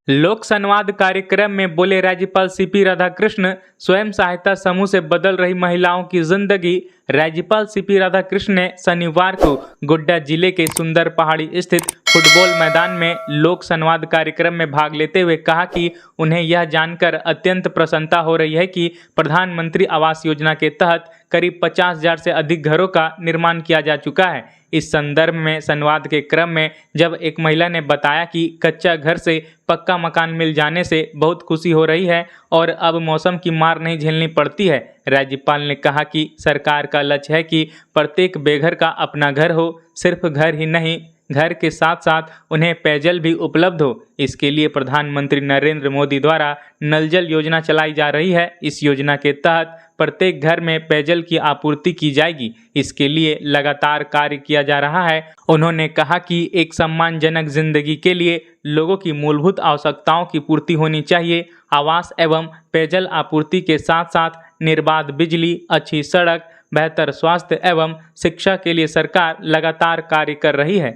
लोक संवाद कार्यक्रम में बोले राज्यपाल सीपी राधाकृष्ण। स्वयं सहायता समूह से बदल रही महिलाओं की जिंदगी। राज्यपाल सीपी राधाकृष्ण ने शनिवार को गोड्डा जिले के सुंदर पहाड़ी स्थित फुटबॉल मैदान में लोक संवाद कार्यक्रम में भाग लेते हुए कहा कि उन्हें यह जानकर अत्यंत प्रसन्नता हो रही है कि प्रधानमंत्री आवास योजना के तहत करीब 50,000 से अधिक घरों का निर्माण किया जा चुका है। इस संदर्भ में संवाद के क्रम में जब एक महिला ने बताया कि कच्चा घर से पक्का मकान मिल जाने से बहुत खुशी हो रही है और अब मौसम की मार नहीं झेलनी पड़ती है। राज्यपाल ने कहा कि सरकार का लक्ष्य है कि प्रत्येक बेघर का अपना घर हो। सिर्फ घर ही नहीं, घर के साथ साथ उन्हें पेयजल भी उपलब्ध हो। इसके लिए प्रधानमंत्री नरेंद्र मोदी द्वारा नल जल योजना चलाई जा रही है। इस योजना के तहत प्रत्येक घर में पेयजल की आपूर्ति की जाएगी। इसके लिए लगातार कार्य किया जा रहा है। उन्होंने कहा कि एक सम्मानजनक जिंदगी के लिए लोगों की मूलभूत आवश्यकताओं की पूर्ति होनी चाहिए। आवास एवं पेयजल आपूर्ति के साथ साथ निर्बाध बिजली, अच्छी सड़क, बेहतर स्वास्थ्य एवं शिक्षा के लिए सरकार लगातार कार्य कर रही है।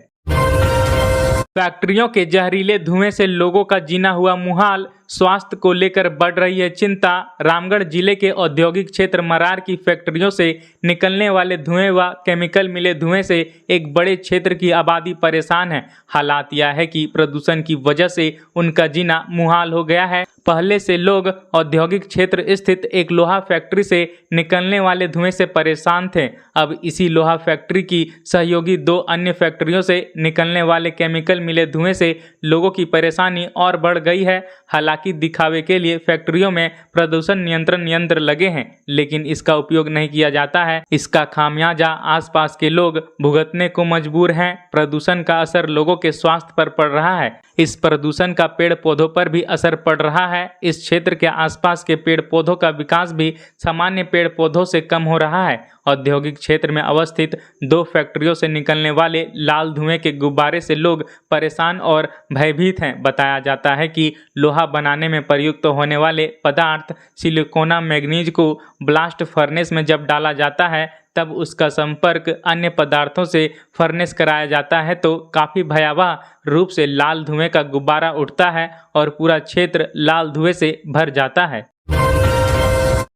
फैक्ट्रियों के जहरीले धुएं से लोगों का जीना हुआ मुहाल। स्वास्थ्य को लेकर बढ़ रही है चिंता। रामगढ़ जिले के औद्योगिक क्षेत्र मरार की फैक्ट्रियों से निकलने वाले धुएं व केमिकल मिले धुएं से एक बड़े क्षेत्र की आबादी परेशान है। हालात यह है कि प्रदूषण की वजह से उनका जीना मुहाल हो गया है। पहले से लोग औद्योगिक क्षेत्र स्थित एक लोहा फैक्ट्री से निकलने वाले धुएं से परेशान थे। अब इसी लोहा फैक्ट्री की सहयोगी 2 अन्य फैक्ट्रियों से निकलने वाले केमिकल मिले धुएं से लोगों की परेशानी और बढ़ गई है। हालांकि दिखावे के लिए फैक्ट्रियों में प्रदूषण नियंत्रण यंत्र लगे हैं, लेकिन इसका उपयोग नहीं किया जाता है। इसका खामियाजा आसपास के लोग भुगतने को मजबूर हैं। प्रदूषण का असर लोगों के स्वास्थ्य पर पड़ रहा है। इस प्रदूषण का पेड़ पौधों पर भी असर पड़ रहा है। इस क्षेत्र के आसपास के पेड़ पौधों का विकास भी सामान्य पेड़ पौधों से कम हो रहा है। औद्योगिक क्षेत्र में अवस्थित 2 फैक्ट्रियों से निकलने वाले लाल धुएं के गुब्बारे से लोग परेशान और भयभीत हैं। बताया जाता है कि लोहा बनाने में प्रयुक्त होने वाले पदार्थ सिलिकॉन मैग्नीज को ब्लास्ट फर्नेस में जब डाला जाता है तब उसका संपर्क अन्य पदार्थों से फर्नेस कराया जाता है तो काफ़ी भयावह रूप से लाल धुएं का गुब्बारा उठता है और पूरा क्षेत्र लाल धुएं से भर जाता है।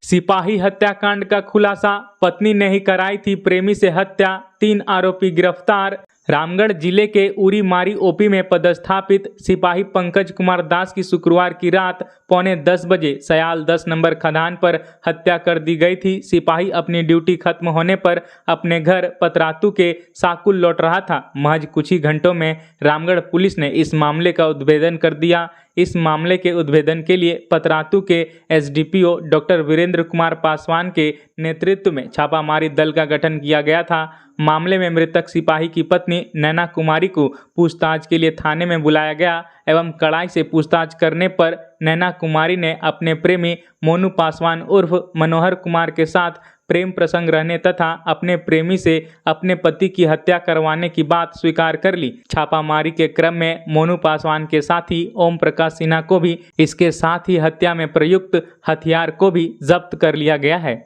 सिपाही हत्याकांड का खुलासा। पत्नी ने ही कराई थी प्रेमी से हत्या। 3 आरोपी गिरफ्तार। रामगढ़ जिले के उरी मारी ओपी में पदस्थापित सिपाही पंकज कुमार दास की शुक्रवार की रात 9:45 बजे सयाल 10 नंबर खदान पर हत्या कर दी गई थी। सिपाही अपनी ड्यूटी खत्म होने पर अपने घर पतरातू के साकुल लौट रहा था। महज कुछ ही घंटों में रामगढ़ पुलिस ने इस मामले का उद्भेदन कर दिया। इस मामले के उद्भेदन के लिए पतरातू के एसडीपीओ डॉक्टर वीरेंद्र कुमार पासवान के नेतृत्व में छापामारी दल का गठन किया गया था। मामले में मृतक सिपाही की पत्नी नैना कुमारी को पूछताछ के लिए थाने में बुलाया गया एवं कड़ाई से पूछताछ करने पर नैना कुमारी ने अपने प्रेमी मोनू पासवान उर्फ मनोहर कुमार के साथ प्रेम प्रसंग रहने तथा अपने प्रेमी से अपने पति की हत्या करवाने की बात स्वीकार कर ली। छापामारी के क्रम में मोनू पासवान के साथी ओम प्रकाश सिन्हा को भी इसके साथ ही हत्या में प्रयुक्त हथियार को भी जब्त कर लिया गया है।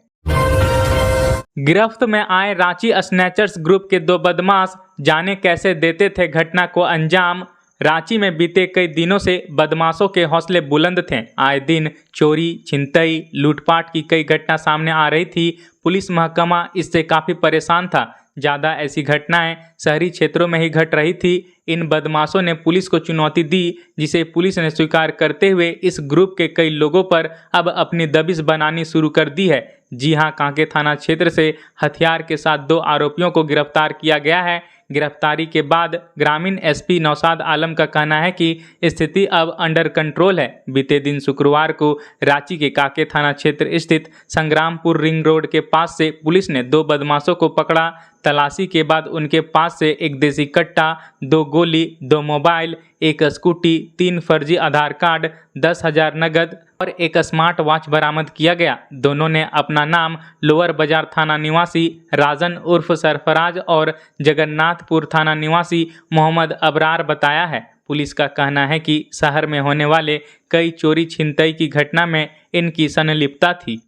गिरफ्त में आए रांची स्नैचर्स ग्रुप के 2 बदमाश, जाने कैसे देते थे घटना को अंजाम। रांची में बीते कई दिनों से बदमाशों के हौसले बुलंद थे। आए दिन चोरी, छिनतई, लूटपाट की कई घटना सामने आ रही थी। पुलिस महकमा इससे काफ़ी परेशान था। ज़्यादा ऐसी घटनाएं शहरी क्षेत्रों में ही घट रही थी। इन बदमाशों ने पुलिस को चुनौती दी, जिसे पुलिस ने स्वीकार करते हुए इस ग्रुप के कई लोगों पर अब अपनी दबिश बनानी शुरू कर दी है। जी हां, कांके थाना क्षेत्र से हथियार के साथ 2 आरोपियों को गिरफ्तार किया गया है। गिरफ्तारी के बाद ग्रामीण एसपी नौशाद आलम का कहना है कि स्थिति अब अंडर कंट्रोल है। बीते दिन शुक्रवार को रांची के कांके थाना क्षेत्र स्थित संग्रामपुर रिंग रोड के पास से पुलिस ने 2 बदमाशों को पकड़ा। तलाशी के बाद उनके पास से एक देसी कट्टा, 2 गोली, 2 मोबाइल, 1 स्कूटी, 3 फर्जी आधार कार्ड, 10,000 नगद और 1 स्मार्ट वॉच बरामद किया गया। दोनों ने अपना नाम लोअर बाजार थाना निवासी राजन उर्फ सरफराज और जगन्नाथपुर थाना निवासी मोहम्मद अबरार बताया है। पुलिस का कहना है कि शहर में होने वाले कई चोरी छिनतई की घटना में इनकी संलिप्तता थी।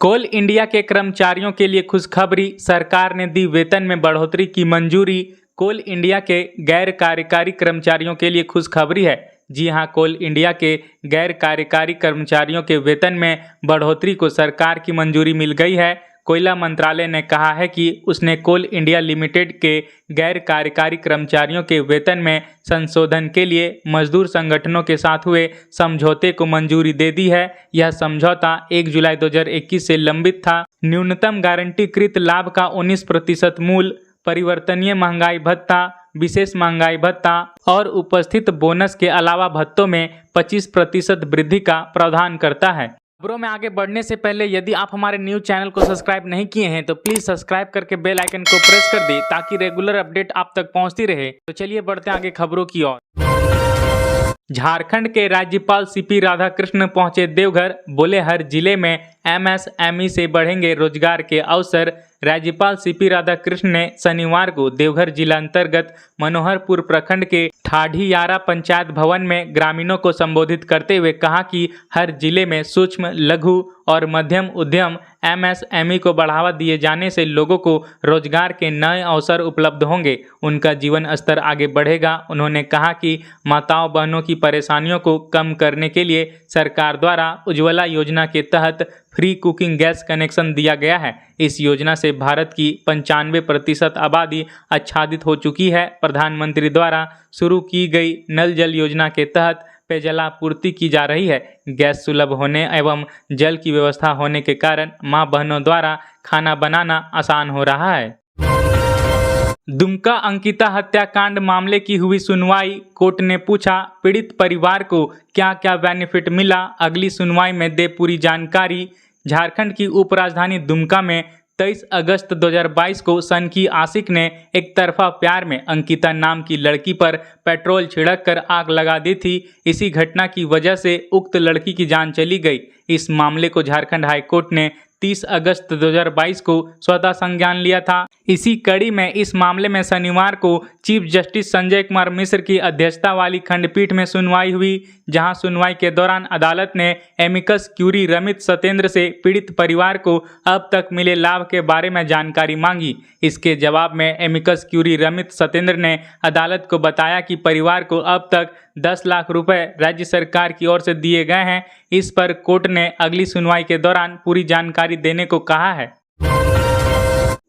कोल इंडिया के कर्मचारियों के लिए खुशखबरी। सरकार ने दी वेतन में बढ़ोतरी की मंजूरी। कोल इंडिया के गैर कार्यकारी कर्मचारियों के लिए खुशखबरी है। जी हां, कोल इंडिया के गैर कार्यकारी कर्मचारियों के वेतन में बढ़ोतरी को सरकार की मंजूरी मिल गई है। कोयला मंत्रालय ने कहा है कि उसने कोल इंडिया लिमिटेड के गैर कार्यकारी कर्मचारियों के वेतन में संशोधन के लिए मजदूर संगठनों के साथ हुए समझौते को मंजूरी दे दी है। यह समझौता 1 जुलाई 2021 से लंबित था। न्यूनतम गारंटीकृत लाभ का 19% मूल, परिवर्तनीय महंगाई भत्ता, विशेष महंगाई भत्ता और उपस्थित बोनस के अलावा भत्तों में 25% वृद्धि का प्रावधान करता है। खबरों में आगे बढ़ने से पहले यदि आप हमारे न्यूज चैनल को सब्सक्राइब नहीं किए हैं तो प्लीज सब्सक्राइब करके बेल आइकन को प्रेस कर दें ताकि रेगुलर अपडेट आप तक पहुंचती रहे। तो चलिए बढ़ते हैं आगे खबरों की ओर। झारखंड के राज्यपाल सीपी राधाकृष्ण पहुंचे देवघर, बोले हर जिले में एमएसएमई से बढ़ेंगे रोजगार के अवसर। राज्यपाल सीपी राधाकृष्ण ने शनिवार को देवघर जिला अंतर्गत मनोहरपुर प्रखंड के ठाढ़ियारा पंचायत भवन में ग्रामीणों को संबोधित करते हुए कहा कि हर जिले में सूक्ष्म, लघु और मध्यम उद्यम एमएसएमई को बढ़ावा दिए जाने से लोगों को रोजगार के नए अवसर उपलब्ध होंगे, उनका जीवन स्तर आगे बढ़ेगा। उन्होंने कहा कि माताओं बहनों की परेशानियों को कम करने के लिए सरकार द्वारा उज्ज्वला योजना के तहत फ्री कुकिंग गैस कनेक्शन दिया गया है। इस योजना से भारत की 95% आबादी आच्छादित हो चुकी है। प्रधानमंत्री द्वारा शुरू की गई नल जल योजना के तहत पेयजलापूर्ति की जा रही है। गैस सुलभ होने एवं जल की व्यवस्था होने के कारण मां बहनों द्वारा खाना बनाना आसान हो रहा है। दुमका अंकिता हत्याकांड मामले की हुई सुनवाई। कोर्ट ने पूछा पीड़ित परिवार को क्या क्या बेनिफिट मिला, अगली सुनवाई में दे पूरी जानकारी। झारखंड की उपराजधानी दुमका में 23 अगस्त 2022 को सनकी आशिक ने एक तरफा प्यार में अंकिता नाम की लड़की पर पेट्रोल छिड़क कर आग लगा दी थी। इसी घटना की वजह से उक्त लड़की की जान चली गई। इस मामले को झारखंड हाईकोर्ट ने 30 अगस्त 2022 को स्वतः संज्ञान लिया था। इसी कड़ी में इस मामले में शनिवार को चीफ जस्टिस संजय कुमार मिश्र की अध्यक्षता वाली खंडपीठ में सुनवाई हुई, जहां सुनवाई के दौरान अदालत ने एमिकस क्यूरी रमित सत्येंद्र से पीड़ित परिवार को अब तक मिले लाभ के बारे में जानकारी मांगी। इसके जवाब में एमिकस क्यूरी रमित सत्येंद्र ने अदालत को बताया कि परिवार को अब तक 10 लाख रुपए राज्य सरकार की ओर से दिए गए हैं। इस पर कोर्ट ने अगली सुनवाई के दौरान पूरी जानकारी देने को कहा है।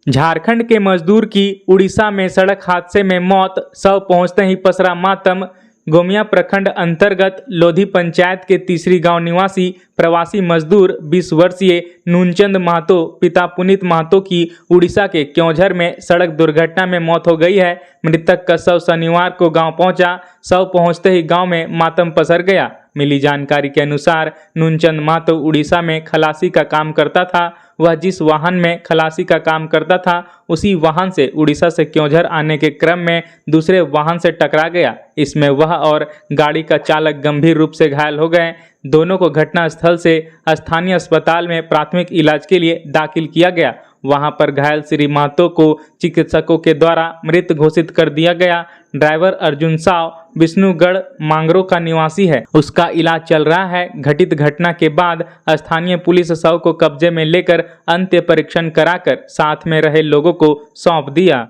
झारखंड के मजदूर की उड़ीसा में सड़क हादसे में मौत, शव पहुंचते ही पसरा मातम। गोमिया प्रखंड अंतर्गत लोधी पंचायत के तीसरी गांव निवासी प्रवासी मजदूर 20 वर्षीय नूनचंद महतो पिता पुनीत महतो की उड़ीसा के क्योंझर में सड़क दुर्घटना में मौत हो गई है। मृतक का शव शनिवार को गांव पहुंचा। शव पहुंचते ही गांव में मातम पसर गया। मिली जानकारी के अनुसार नूनचंद महतो उड़ीसा में खलासी का काम करता था। वह जिस वाहन में खलासी का काम करता था उसी वाहन से उड़ीसा से क्योंझर आने के क्रम में दूसरे वाहन से टकरा गया। इसमें वह और गाड़ी का चालक गंभीर रूप से घायल हो गए। दोनों को घटनास्थल से स्थानीय अस्पताल में प्राथमिक इलाज के लिए दाखिल किया गया। वहां पर घायल श्री महतो को चिकित्सकों के द्वारा मृत घोषित कर दिया गया। ड्राइवर अर्जुन साव विष्णुगढ़ मांगरो का निवासी है, उसका इलाज चल रहा है। घटित घटना के बाद स्थानीय पुलिस शव को कब्जे में लेकर अंत्य परीक्षण कराकर साथ में रहे लोगों को सौंप दिया।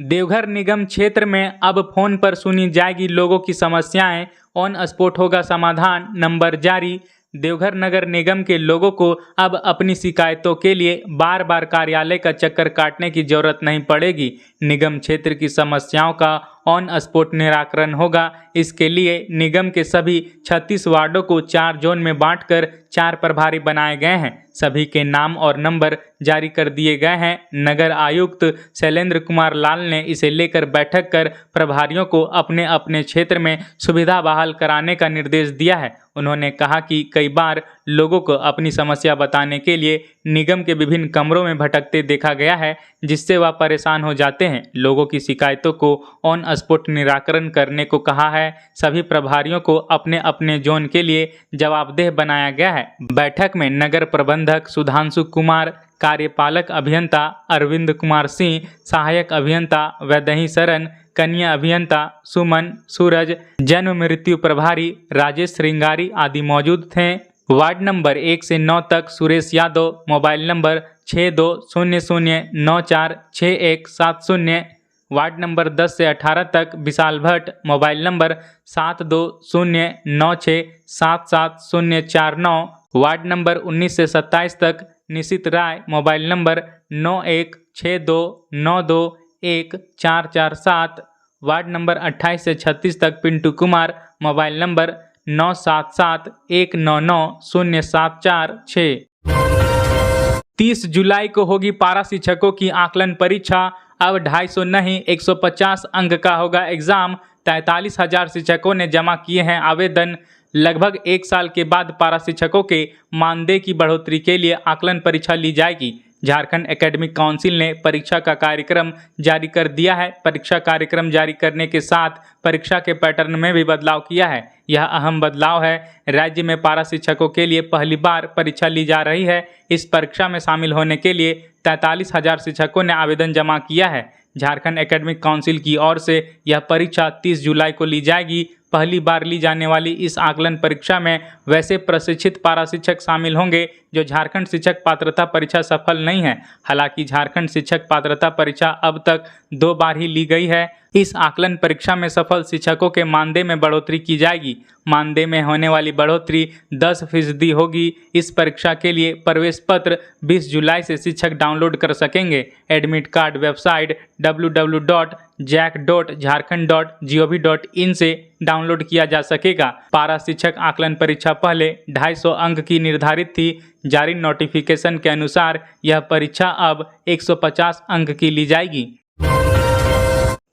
देवघर निगम क्षेत्र में अब फोन पर सुनी जाएगी लोगों की समस्याएं, ऑन स्पॉट होगा समाधान, नंबर जारी। देवघर नगर निगम के लोगों को अब अपनी शिकायतों के लिए बार बार कार्यालय का चक्कर काटने की जरूरत नहीं पड़ेगी। निगम क्षेत्र की समस्याओं का ऑन स्पॉट निराकरण होगा। इसके लिए निगम के सभी 36 वार्डों को 4 जोन में बांटकर 4 प्रभारी बनाए गए हैं। सभी के नाम और नंबर जारी कर दिए गए हैं। नगर आयुक्त शैलेंद्र कुमार लाल ने इसे लेकर बैठक कर प्रभारियों को अपने अपने क्षेत्र में सुविधा बहाल कराने का निर्देश दिया है। उन्होंने कहा कि कई बार लोगों को अपनी समस्या बताने के लिए निगम के विभिन्न कमरों में भटकते देखा गया है, जिससे वह परेशान हो जाते हैं। लोगों की शिकायतों को ऑन स्पॉट निराकरण करने को कहा है। सभी प्रभारियों को अपने अपने जोन के लिए जवाबदेह बनाया गया है। बैठक में नगर प्रबंधक सुधांशु कुमार, कार्यपालक अभियंता अरविंद कुमार सिंह, सहायक अभियंता वैदही शरण, कन्या अभियंता सुमन, सूरज, जन्म मृत्यु प्रभारी राजेश श्रृंगारी आदि मौजूद थे। वार्ड नंबर 1 से 9 तक Suresh Yadav, mobile number 6200946170। Ward number 10 से 18 तक Vishal Bhatt, mobile number 7209677049। Ward number 19 से 27 तक Nishit Rai, mobile number 9162921447। Ward number 28 से 36 तक पिंटू कुमार, मोबाइल नंबर 9771990746। 30 जुलाई को होगी पारा शिक्षकों की आकलन परीक्षा। अब 250 नहीं 150 अंक का होगा एग्जाम। 43,000 शिक्षकों ने जमा किए हैं आवेदन। लगभग एक साल के बाद पारा शिक्षकों के मानदेय की बढ़ोतरी के लिए आकलन परीक्षा ली जाएगी। झारखंड एकेडमिक काउंसिल ने परीक्षा का कार्यक्रम जारी कर दिया है। परीक्षा कार्यक्रम जारी करने के साथ परीक्षा के पैटर्न में भी बदलाव किया है। यह अहम बदलाव है। राज्य में पारा शिक्षकों के लिए पहली बार परीक्षा ली जा रही है। इस परीक्षा में शामिल होने के लिए 43,000 शिक्षकों ने आवेदन जमा किया है। झारखंड एकेडमिक काउंसिल की ओर से यह परीक्षा 30 जुलाई को ली जाएगी। पहली बार ली जाने वाली इस आकलन परीक्षा में वैसे प्रशिक्षित पारा शिक्षक शामिल होंगे जो झारखंड शिक्षक पात्रता परीक्षा सफल नहीं है। हालांकि झारखंड शिक्षक पात्रता परीक्षा अब तक 2 बार ही ली गई है। इस आकलन परीक्षा में सफल शिक्षकों के मानदेय में बढ़ोतरी की जाएगी। मानदेय में होने वाली बढ़ोतरी 10% होगी। इस परीक्षा के लिए प्रवेश पत्र 20 जुलाई से शिक्षक डाउनलोड कर सकेंगे। एडमिट कार्ड वेबसाइट www.jack.jharkhand.gov.in से डाउनलोड किया जा सकेगा। पारा शिक्षक आकलन परीक्षा पहले 250 अंक की निर्धारित थी। जारी नोटिफिकेशन के अनुसार यह परीक्षा अब 150 अंक की ली जाएगी।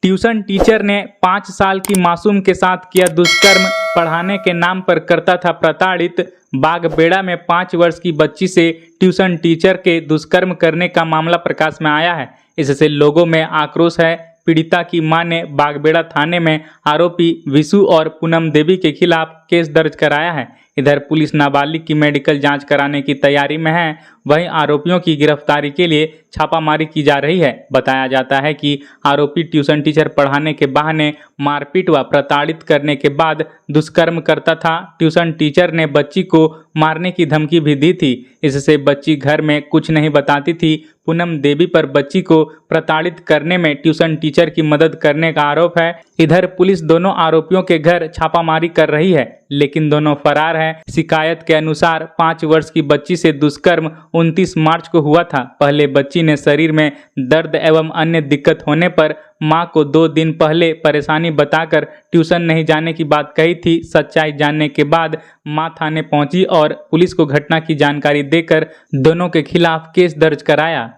ट्यूशन टीचर ने 5 साल की मासूम के साथ किया दुष्कर्म, पढ़ाने के नाम पर करता था प्रताड़ित। बागबेड़ा में 5 वर्ष की बच्ची से ट्यूशन टीचर के दुष्कर्म करने का मामला प्रकाश में आया है। इससे लोगों में आक्रोश है। पीड़िता की मां ने बागबेड़ा थाने में आरोपी विशु और पूनम देवी के खिलाफ केस दर्ज कराया है। इधर पुलिस नाबालिग की मेडिकल जांच कराने की तैयारी में है। वहीं आरोपियों की गिरफ्तारी के लिए छापामारी की जा रही है। बताया जाता है कि आरोपी ट्यूशन टीचर पढ़ाने के बहाने मारपीट व प्रताड़ित करने के बाद दुष्कर्म करता था। ट्यूशन टीचर ने बच्ची को मारने की धमकी भी दी थी। इससे बच्ची घर में कुछ नहीं बताती थी। पूनम देवी पर बच्ची को प्रताड़ित करने में ट्यूशन टीचर की मदद करने का आरोप है। इधर पुलिस दोनों आरोपियों के घर छापामारी कर रही है, लेकिन दोनों फरार हैं। शिकायत के अनुसार 5 वर्ष की बच्ची से दुष्कर्म 29 मार्च को हुआ था। पहले बच्ची ने शरीर में दर्द एवं अन्य दिक्कत होने पर मां को 2 दिन पहले परेशानी बताकर ट्यूशन नहीं जाने की बात कही थी। सच्चाई जानने के बाद मां थाने पहुंची और पुलिस को घटना की जानकारी देकर दोनों के खिलाफ केस दर्ज कराया।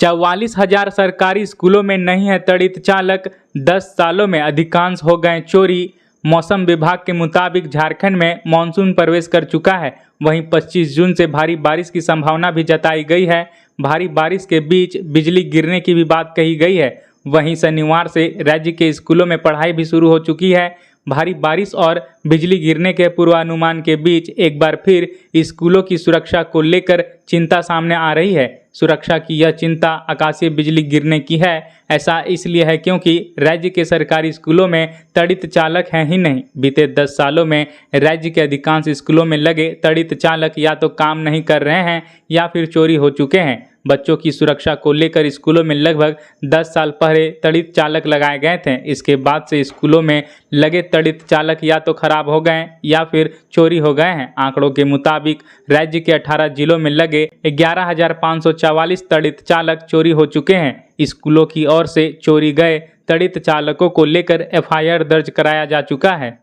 44,000 सरकारी स्कूलों में नहीं है तड़ित चालक, 10 सालों में अधिकांश हो गए चोरी। मौसम विभाग के मुताबिक झारखंड में मानसून प्रवेश कर चुका है। वहीं 25 जून से भारी बारिश की संभावना भी जताई गई है। भारी बारिश के बीच बिजली गिरने की भी बात कही गई है। वहीं शनिवार से राज्य के स्कूलों में पढ़ाई भी शुरू हो चुकी है। भारी बारिश और बिजली गिरने के पूर्वानुमान के बीच एक बार फिर स्कूलों की सुरक्षा को लेकर चिंता सामने आ रही है। सुरक्षा की यह चिंता आकाशीय बिजली गिरने की है। ऐसा इसलिए है क्योंकि राज्य के सरकारी स्कूलों में तड़ित चालक हैं ही नहीं। बीते 10 सालों में राज्य के अधिकांश स्कूलों में लगे तड़ित चालक या तो काम नहीं कर रहे हैं या फिर चोरी हो चुके हैं। बच्चों की सुरक्षा को लेकर स्कूलों में लगभग 10 साल पहले तड़ित चालक लगाए गए थे। इसके बाद से स्कूलों में लगे तड़ित चालक या तो खराब हो गए या फिर चोरी हो गए हैं। आंकड़ों के मुताबिक राज्य के 18 जिलों में लगे 11,544 तड़ित चालक चोरी हो चुके हैं। स्कूलों की ओर से चोरी गए तड़ित चालकों को लेकर FIR दर्ज कराया जा चुका है।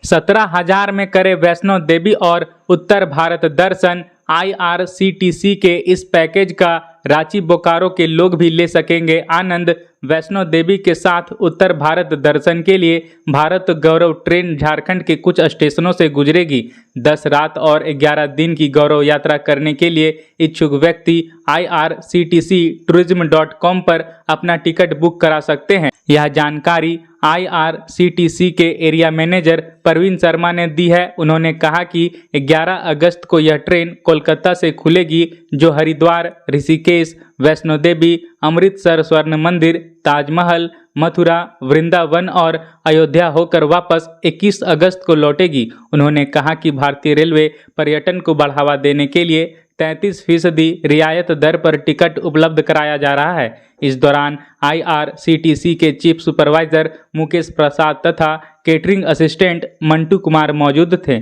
17,000 में करे वैष्णो देवी और उत्तर भारत दर्शन। IRCTC के इस पैकेज का रांची बोकारो के लोग भी ले सकेंगे आनंद। वैष्णो देवी के साथ उत्तर भारत दर्शन के लिए भारत गौरव ट्रेन झारखंड के कुछ स्टेशनों से गुजरेगी। 10 रात और 11 दिन की गौरव यात्रा करने के लिए इच्छुक व्यक्ति irctctourism.com पर अपना टिकट बुक करा सकते हैं। यह जानकारी IRCTC के एरिया मैनेजर प्रवीण शर्मा ने दी है। उन्होंने कहा कि 11 अगस्त को यह ट्रेन कोलकाता से खुलेगी, जो हरिद्वार, ऋषिकेश, वैष्णो देवी, अमृतसर स्वर्ण मंदिर, ताजमहल, मथुरा, वृंदावन और अयोध्या होकर वापस 21 अगस्त को लौटेगी। उन्होंने कहा कि भारतीय रेलवे पर्यटन को बढ़ावा देने के लिए 33% रियायत दर पर टिकट उपलब्ध कराया जा रहा है। इस दौरान IRCTC के चीफ सुपरवाइजर मुकेश प्रसाद तथा केटरिंग असिस्टेंट मंटू कुमार मौजूद थे।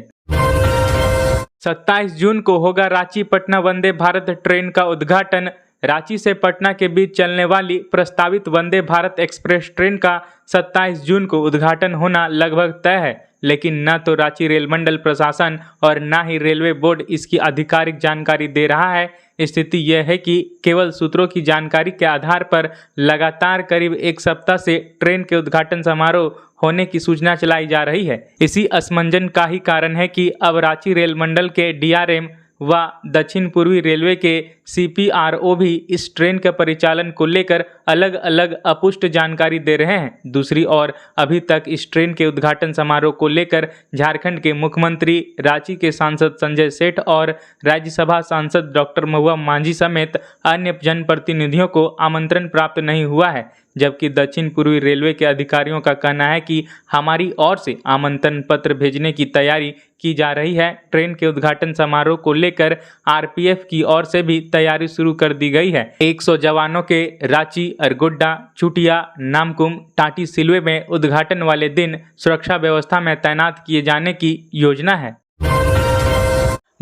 27 जून को होगा रांची पटना वंदे भारत ट्रेन का उद्घाटन। रांची से पटना के बीच चलने वाली प्रस्तावित वंदे भारत एक्सप्रेस ट्रेन का 27 जून को उद्घाटन होना लगभग तय है, लेकिन न तो रांची रेल मंडल प्रशासन और न ही रेलवे बोर्ड इसकी आधिकारिक जानकारी दे रहा है। स्थिति यह है कि केवल सूत्रों की जानकारी के आधार पर लगातार करीब एक सप्ताह से ट्रेन के उद्घाटन समारोह होने की सूचना चलाई जा रही है। इसी असमंजन का ही कारण है कि अब रांची रेल मंडल के DRM व दक्षिण पूर्वी रेलवे के CPRO भी इस ट्रेन के परिचालन को लेकर अलग अलग अपुष्ट जानकारी दे रहे हैं। दूसरी ओर अभी तक इस ट्रेन के उद्घाटन समारोह को लेकर झारखंड के मुख्यमंत्री, रांची के सांसद संजय सेठ और राज्यसभा सांसद डॉक्टर महुआ मांझी समेत अन्य जनप्रतिनिधियों को आमंत्रण प्राप्त नहीं हुआ है, जबकि दक्षिण पूर्वी रेलवे के अधिकारियों का कहना है कि हमारी ओर से आमंत्रण पत्र भेजने की तैयारी की जा रही है। ट्रेन के उद्घाटन समारोह को लेकर RPF की ओर से भी तैयारी शुरू कर दी गई है। 100 जवानों के रांची, अरगोड्डा, चुटिया, नामकुम, टाटी सिलवे में उद्घाटन वाले दिन सुरक्षा व्यवस्था में तैनात किए जाने की योजना है।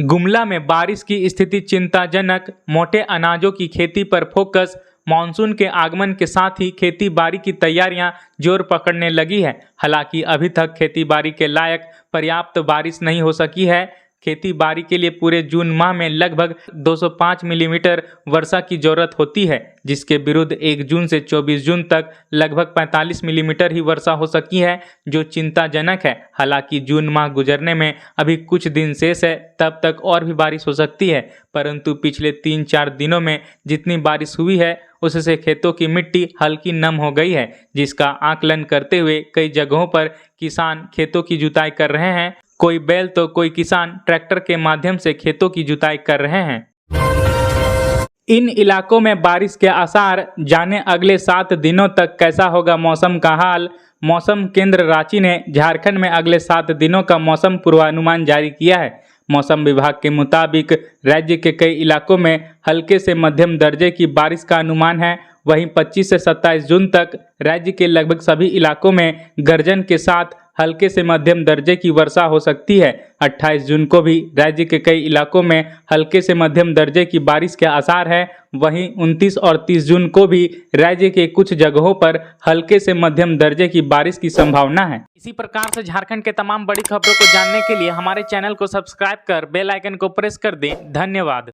गुमला में बारिश की स्थिति चिंताजनक, मोटे अनाजों की खेती पर फोकस। मानसून के आगमन के साथ ही खेती बाड़ी की तैयारियां जोर पकड़ने लगी है। हालांकि अभी तक खेती बाड़ी के लायक पर्याप्त बारिश नहीं हो सकी है। खेती बाड़ी के लिए पूरे जून माह में लगभग 205 मिलीमीटर वर्षा की जरूरत होती है, जिसके विरुद्ध 1 जून से 24 जून तक लगभग 45 मिलीमीटर ही वर्षा हो सकी है, जो चिंताजनक है। हालांकि जून माह गुजरने में अभी कुछ दिन शेष है, तब तक और भी बारिश हो सकती है, परंतु पिछले 3-4 दिनों में जितनी बारिश हुई है उससे खेतों की मिट्टी हल्की नम हो गई है, जिसका आकलन करते हुए कई जगहों पर किसान खेतों की जुताई कर रहे हैं। कोई बैल तो कोई किसान ट्रैक्टर के माध्यम से खेतों की जुताई कर रहे हैं। इन इलाकों में बारिश के आसार, जाने अगले 7 दिनों तक कैसा होगा मौसम का हाल। मौसम केंद्र रांची ने झारखंड में अगले 7 दिनों का मौसम पूर्वानुमान जारी किया है। मौसम विभाग के मुताबिक राज्य के कई इलाकों में हल्के से मध्यम दर्जे की बारिश का अनुमान है। वहीं 25 से 27 जून तक राज्य के लगभग सभी इलाकों में गर्जन के साथ हल्के से मध्यम दर्जे की वर्षा हो सकती है। 28 जून को भी राज्य के कई इलाकों में हल्के से मध्यम दर्जे की बारिश के आसार है। वहीं 29 और 30 जून को भी राज्य के कुछ जगहों पर हल्के से मध्यम दर्जे की बारिश की संभावना है। इसी प्रकार से झारखंड के तमाम बड़ी खबरों को जानने के लिए हमारे चैनल को सब्सक्राइब कर बेल आइकन को प्रेस कर दें। धन्यवाद।